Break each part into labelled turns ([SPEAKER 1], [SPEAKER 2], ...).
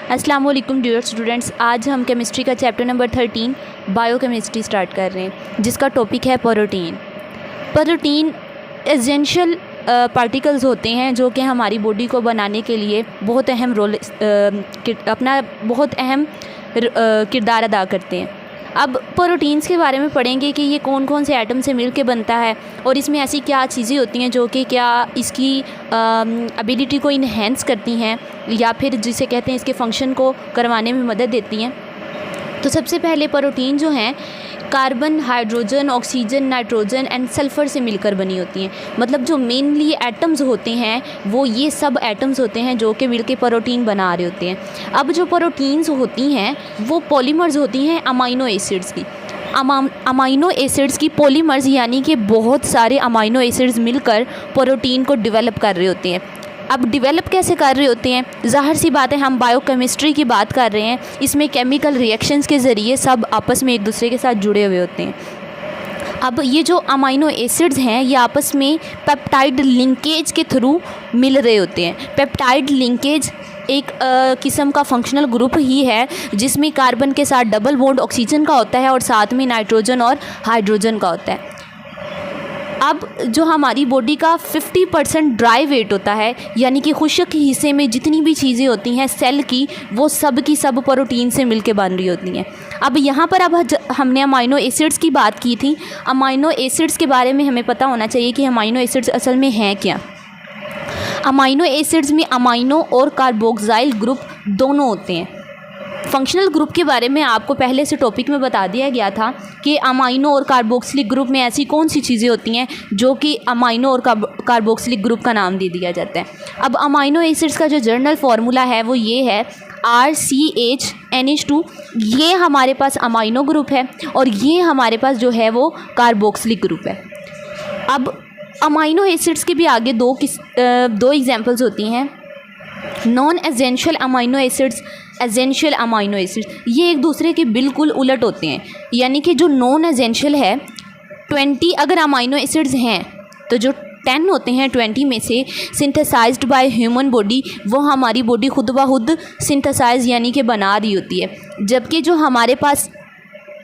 [SPEAKER 1] अस्सलाम वालेकुम dear students, आज हम केमिस्ट्री का चैप्टर नंबर 13 बायोकेमिस्ट्री स्टार्ट कर रहे हैं, जिसका टॉपिक है प्रोटीन। प्रोटीन एसेंशियल पार्टिकल्स होते हैं जो कि हमारी बॉडी को बनाने के लिए बहुत अहम रोल बहुत अहम किरदार अदा करते हैं। अब प्रोटीन्स के बारे में पढ़ेंगे कि ये कौन कौन से एटम से मिल के बनता है और इसमें ऐसी क्या चीज़ें होती हैं जो कि क्या इसकी एबिलिटी को इन्हेंस करती हैं या फिर जिसे कहते हैं इसके फंक्शन को करवाने में मदद देती हैं। तो सबसे पहले प्रोटीन जो हैं carbon, hydrogen, oxygen, nitrogen and sulphur से मिलकर बनी होती हैं। मतलब जो मेनली एटम्स होते हैं वो ये सब एटम्स होते हैं जो कि मिलके प्रोटीन बना रहे होते हैं। अब जो प्रोटीन्स होती हैं वो पॉलीमर्स होती हैं अमाइनो एसिड्स की। अमाइनो एसिड्स की पॉलीमर्स यानी कि बहुत सारे अमाइनो एसिड्स मिलकर प्रोटीन को डेवलप कर रहे होते हैं। अब डेवलप कैसे कर रहे होते हैं? ज़ाहिर सी बात है, हम बायोकेमिस्ट्री की बात कर रहे हैं, इसमें केमिकल रिएक्शंस के ज़रिए सब आपस में एक दूसरे के साथ जुड़े हुए होते हैं। अब ये जो अमाइनो एसिड्स हैं ये आपस में पेप्टाइड लिंकेज के थ्रू मिल रहे होते हैं। पेप्टाइड लिंकेज एक किस्म का फंक्शनल ग्रुप ही है जिसमें कार्बन के साथ डबल बॉन्ड ऑक्सीजन का होता है और साथ में नाइट्रोजन और हाइड्रोजन का होता है। अब जो हमारी बॉडी का 50% ड्राई वेट होता है, यानी कि खुश्क हिस्से में जितनी भी चीज़ें होती हैं सेल की, वो सब की सब प्रोटीन से मिलके बन रही होती हैं। अब यहाँ पर हमने अमाइनो एसिड्स की बात की थी। अमाइनो एसिड्स के बारे में हमें पता होना चाहिए कि अमाइनो एसिड्स असल में हैं क्या। अमाइनो एसिड्स में अमाइनो और कार्बोक्सिल ग्रुप दोनों होते हैं। फंक्शनल ग्रुप के बारे में आपको पहले से टॉपिक में बता दिया गया था कि अमाइनो और कार्बोक्सिलिक ग्रुप में ऐसी कौन सी चीज़ें होती हैं जो कि अमाइनो और कार्बोक्सिलिक ग्रुप का नाम दे दिया जाता है। अब अमाइनो एसिड्स का जो जर्नल फार्मूला है वो ये है RCHNH2। ये हमारे पास अमाइनो ग्रुप है और ये हमारे पास जो है वो कार्बोक्सिलिक ग्रुप है। अब अमाइनो एसिड्स के भी आगे दो एग्जाम्पल्स होती हैं, non essential amino acids, essential amino acids. ये एक दूसरे के बिल्कुल उलट होते हैं, यानी कि जो नॉन एसेंशियल है 20 अगर अमाइनो एसिड्स हैं तो जो 10 होते हैं 20 में से सिंथेसाइज्ड बाय ह्यूमन बॉडी, वो हमारी बॉडी खुद ब खुद सिंथेसाइज यानी कि बना रही होती है। जबकि जो हमारे पास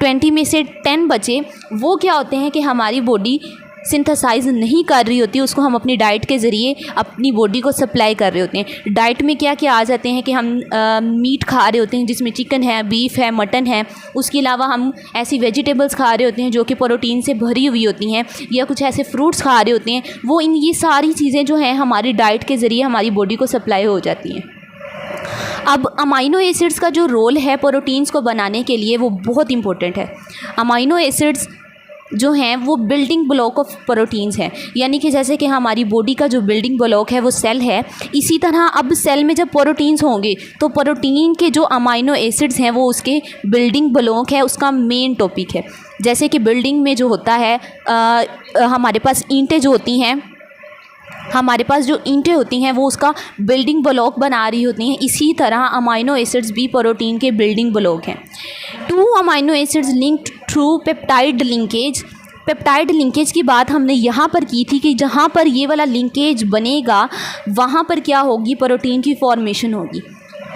[SPEAKER 1] 20 में से 10 बचे वो क्या होते हैं कि हमारी बॉडी सिंथेसाइज नहीं कर रही होती, उसको हम अपनी डाइट के ज़रिए अपनी बॉडी को सप्लाई कर रहे होते हैं। डाइट में क्या क्या आ जाते हैं कि हम मीट खा रहे होते हैं जिसमें चिकन है, बीफ है, मटन है। उसके अलावा हम ऐसी वेजिटेबल्स खा रहे होते हैं जो कि प्रोटीन से भरी हुई होती हैं, या कुछ ऐसे फ्रूट्स खा रहे होते हैं। वो ये सारी चीज़ें जो हैं हमारी डाइट के ज़रिए हमारी बॉडी को सप्लाई हो जाती हैं। अब अमाइनो एसिड्स का जो रोल है प्रोटीन्स को बनाने के लिए वो बहुत इम्पोर्टेंट है। अमाइनो एसिड्स जो हैं वो बिल्डिंग ब्लॉक ऑफ प्रोटीन्स हैं, यानी कि जैसे कि हमारी बॉडी का जो बिल्डिंग ब्लॉक है वो सेल है, इसी तरह अब सेल में जब प्रोटीन्स होंगे तो प्रोटीन के जो अमाइनो एसिड्स हैं वो उसके बिल्डिंग ब्लॉक है, उसका मेन टॉपिक है। जैसे कि बिल्डिंग में जो होता है हमारे पास ईंटें जो होती हैं, हमारे पास जो ईंटें होती हैं वो उसका बिल्डिंग ब्लॉक बना रही होती हैं, इसी तरह अमाइनो एसिड्स भी प्रोटीन के बिल्डिंग ब्लॉक हैं। 2 amino acids linked through peptide linkage. Peptide linkage की बात हमने यहाँ पर की थी कि जहाँ पर ये वाला लिंकेज बनेगा वहाँ पर क्या होगी, प्रोटीन की फॉर्मेशन होगी।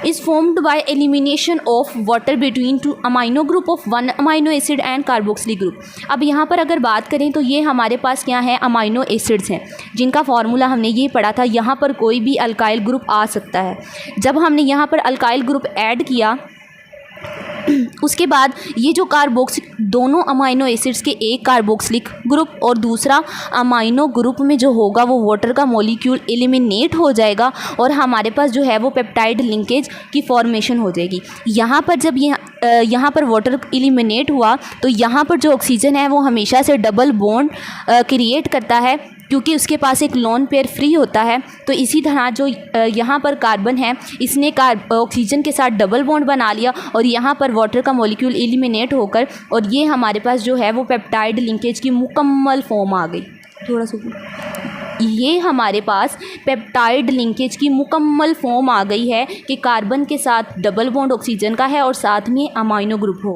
[SPEAKER 1] Is formed by elimination of water between 2 amino group of 1 amino acid and carboxylic group. अब यहाँ पर अगर बात करें तो ये हमारे पास क्या है, अमाइनो एसिड्स हैं जिनका फार्मूला हमने ये पढ़ा था। यहाँ पर कोई भी अल्काइल ग्रुप आ सकता है। जब हमने यहाँ पर अल्काइल ग्रुप ऐड किया उसके बाद ये जो दोनों अमाइनो एसिड्स के एक कार्बोक्सिलिक ग्रुप और दूसरा अमाइनो ग्रुप में जो होगा वो वाटर का मॉलिक्यूल एलिमिनेट हो जाएगा और हमारे पास जो है वो पेप्टाइड लिंकेज की फॉर्मेशन हो जाएगी। यहाँ पर जब यहाँ पर वाटर एलिमिनेट हुआ तो यहाँ पर जो ऑक्सीजन है वो हमेशा से डबल बॉन्ड क्रिएट करता है क्योंकि उसके पास एक लोन पेयर फ्री होता है। तो इसी तरह जो यहाँ पर कार्बन है इसने ऑक्सीजन के साथ डबल बॉन्ड बना लिया और यहाँ पर वाटर का मॉलिक्यूल एलिमिनेट होकर और ये हमारे पास जो है वो पेप्टाइड लिंकेज की मुकम्मल फॉर्म आ गई। थोड़ा सा ये हमारे पास पेप्टाइड लिंकेज की मुकम्मल फॉर्म आ गई है कि कार्बन के साथ डबल बॉन्ड ऑक्सीजन का है और साथ में अमाइनो ग्रुप हो।